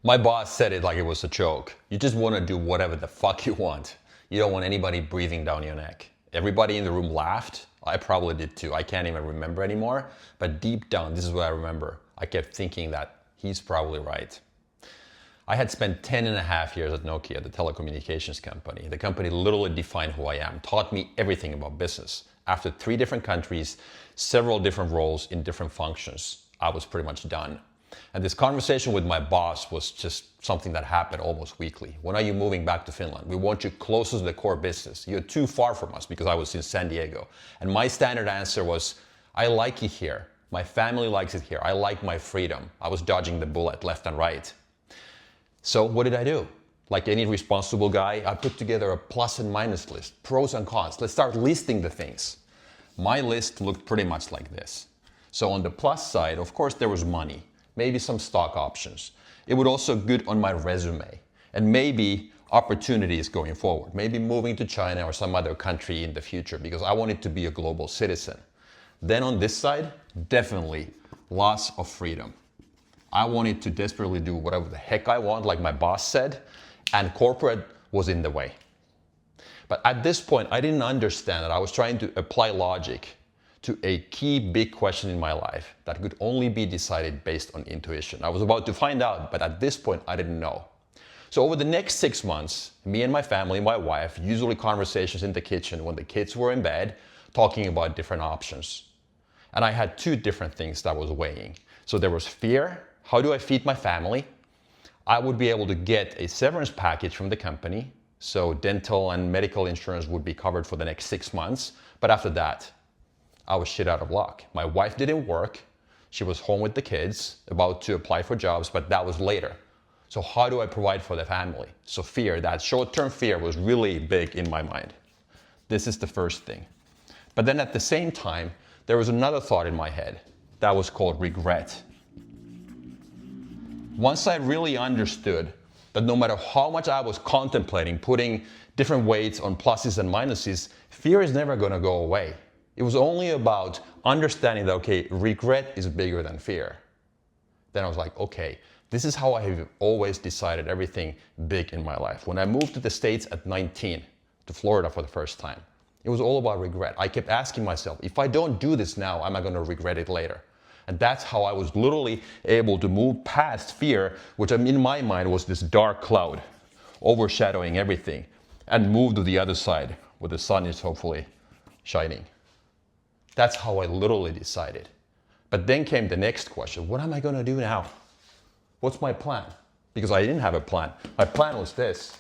My boss said it like it was a joke. You just want to do whatever the fuck you want. You don't want anybody breathing down your neck. Everybody in the room laughed. I probably did too. I can't even remember anymore. But deep down, this is what I remember. I kept thinking that he's probably right. I had spent 10 and a half years at Nokia, the telecommunications company. The company literally defined who I am, taught me everything about business. After 3 different countries, several different roles in different functions, I was pretty much done. And this conversation with my boss was just something that happened almost weekly. When are you moving back to Finland? We want you closer to the core business. You're too far from us, because I was in San Diego. And my standard answer was, I like it here. My family likes it here. I like my freedom. I was dodging the bullet left and right. So what did I do? Like any responsible guy, I put together a plus and minus list, pros and cons. Let's start listing the things. My list looked pretty much like this. So on the plus side, of course, there was money. Maybe some stock options. It would also good on my resume, and maybe opportunities going forward, maybe moving to China or some other country in the future, because I wanted to be a global citizen. Then on this side, definitely loss of freedom. I wanted to desperately do whatever the heck I want, like my boss said, and corporate was in the way. But at this point, I didn't understand that I was trying to apply logic to a key big question in my life that could only be decided based on intuition. I was about to find out, but at this point I didn't know. So over the next 6 months, me and my family, my wife, usually conversations in the kitchen when the kids were in bed, talking about different options. And I had 2 different things that I was weighing. So there was fear. How do I feed my family? I would be able to get a severance package from the company. So dental and medical insurance would be covered for the next 6 months. But after that, I was shit out of luck. My wife didn't work. She was home with the kids, about to apply for jobs, but that was later. So how do I provide for the family? So fear, that short-term fear was really big in my mind. This is the first thing. But then at the same time, there was another thought in my head that was called regret. Once I really understood that no matter how much I was contemplating putting different weights on pluses and minuses, fear is never going to go away. It was only about understanding that, okay, regret is bigger than fear. Then I was like, okay, this is how I have always decided everything big in my life. When I moved to the States at 19, to Florida for the first time, it was all about regret. I kept asking myself, if I don't do this now, am I going to regret it later? And that's how I was literally able to move past fear, which in my mind was this dark cloud overshadowing everything, and move to the other side where the sun is hopefully shining. That's how I literally decided. But then came the next question. What am I going to do now? What's my plan? Because I didn't have a plan. My plan was this.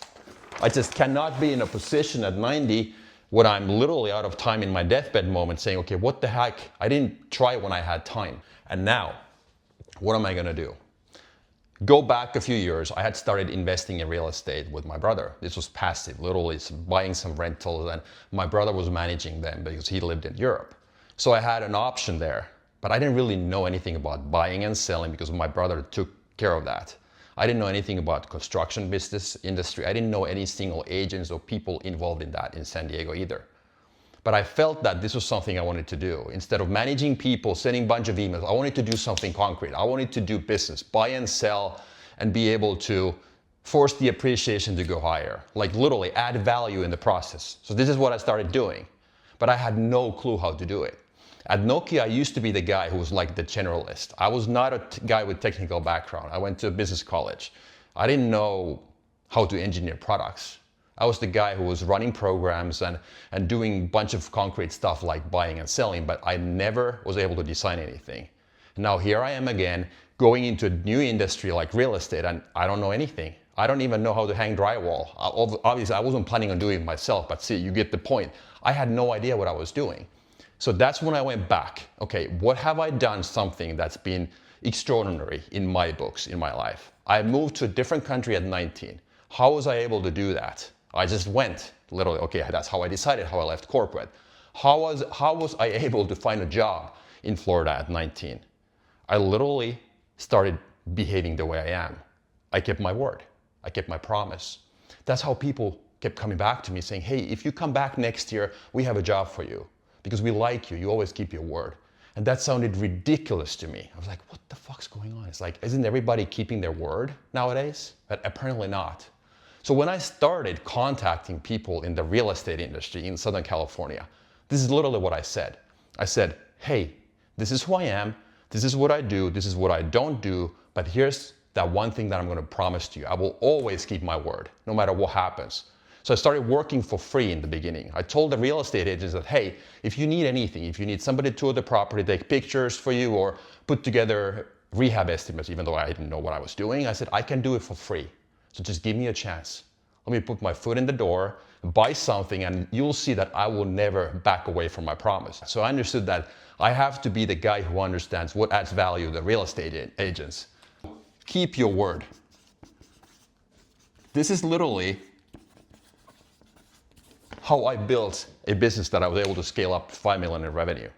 I just cannot be in a position at 90 when I'm literally out of time in my deathbed moment saying, okay, what the heck? I didn't try when I had time. And now, what am I going to do? Go back a few years, I had started investing in real estate with my brother. This was passive, literally buying some rentals, and my brother was managing them because he lived in Europe. So I had an option there, but I didn't really know anything about buying and selling because my brother took care of that. I didn't know anything about construction business industry. I didn't know any single agents or people involved in that in San Diego either. But I felt that this was something I wanted to do. Instead of managing people, sending a bunch of emails, I wanted to do something concrete. I wanted to do business, buy and sell, and be able to force the appreciation to go higher. Like literally add value in the process. So this is what I started doing. But I had no clue how to do it. At Nokia, I used to be the guy who was like the generalist. I was not a guy with technical background. I went to a business college. I didn't know how to engineer products. I was the guy who was running programs and doing a bunch of concrete stuff like buying and selling, but I never was able to design anything. Now here I am again, going into a new industry like real estate, and I don't know anything. I don't even know how to hang drywall. Obviously, I wasn't planning on doing it myself, but see, you get the point. I had no idea what I was doing. So that's when I went back. Okay, what have I done something that's been extraordinary in my books, in my life? I moved to a different country at 19. How was I able to do that? I just went, literally, okay, that's how I decided how I left corporate. How was I able to find a job in Florida at 19? I literally started behaving the way I am. I kept my word. I kept my promise. That's how people kept coming back to me saying, hey, if you come back next year, we have a job for you. Because we like you, you always keep your word. And that sounded ridiculous to me. I was like, what the fuck's going on? It's like, isn't everybody keeping their word nowadays? But apparently not. So when I started contacting people in the real estate industry in Southern California, this is literally what I said. I said, hey, this is who I am, this is what I do, this is what I don't do, but here's that one thing that I'm going to promise to you. I will always keep my word, no matter what happens. So I started working for free in the beginning. I told the real estate agents that, hey, if you need anything, if you need somebody to tour the property, take pictures for you, or put together rehab estimates, even though I didn't know what I was doing, I said, I can do it for free. So just give me a chance. Let me put my foot in the door, buy something, and you'll see that I will never back away from my promise. So I understood that I have to be the guy who understands what adds value to the real estate agents. Keep your word. This is literally how I built a business that I was able to scale up to 5 million in revenue.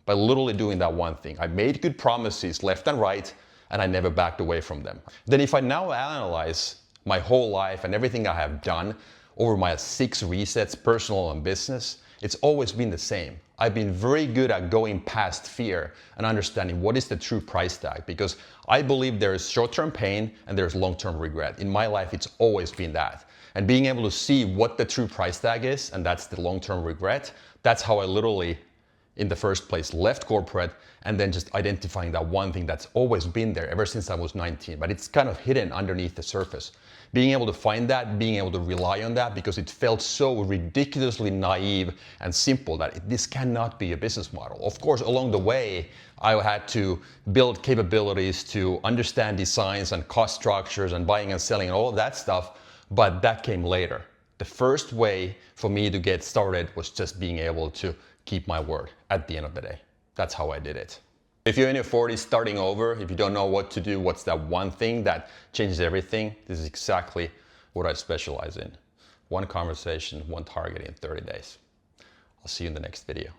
By literally doing that one thing. I made good promises left and right, and I never backed away from them. Then if I now analyze my whole life and everything I have done over my 6 resets, personal and business, it's always been the same. I've been very good at going past fear and understanding what is the true price tag, because I believe there is short-term pain and there's long-term regret. In my life, it's always been that. And being able to see what the true price tag is, and that's the long-term regret, that's how I literally, in the first place, left corporate, and then just identifying that one thing that's always been there ever since I was 19, but it's kind of hidden underneath the surface. Being able to find that, being able to rely on that, because it felt so ridiculously naive and simple that this cannot be a business model. Of course, along the way, I had to build capabilities to understand designs and cost structures and buying and selling and all of that stuff, but that came later. The first way for me to get started was just being able to keep my word at the end of the day. That's how I did it. If you're in your 40s starting over, if you don't know what to do, what's that one thing that changes everything, this is exactly what I specialize in. One conversation, one target in 30 days. I'll see you in the next video.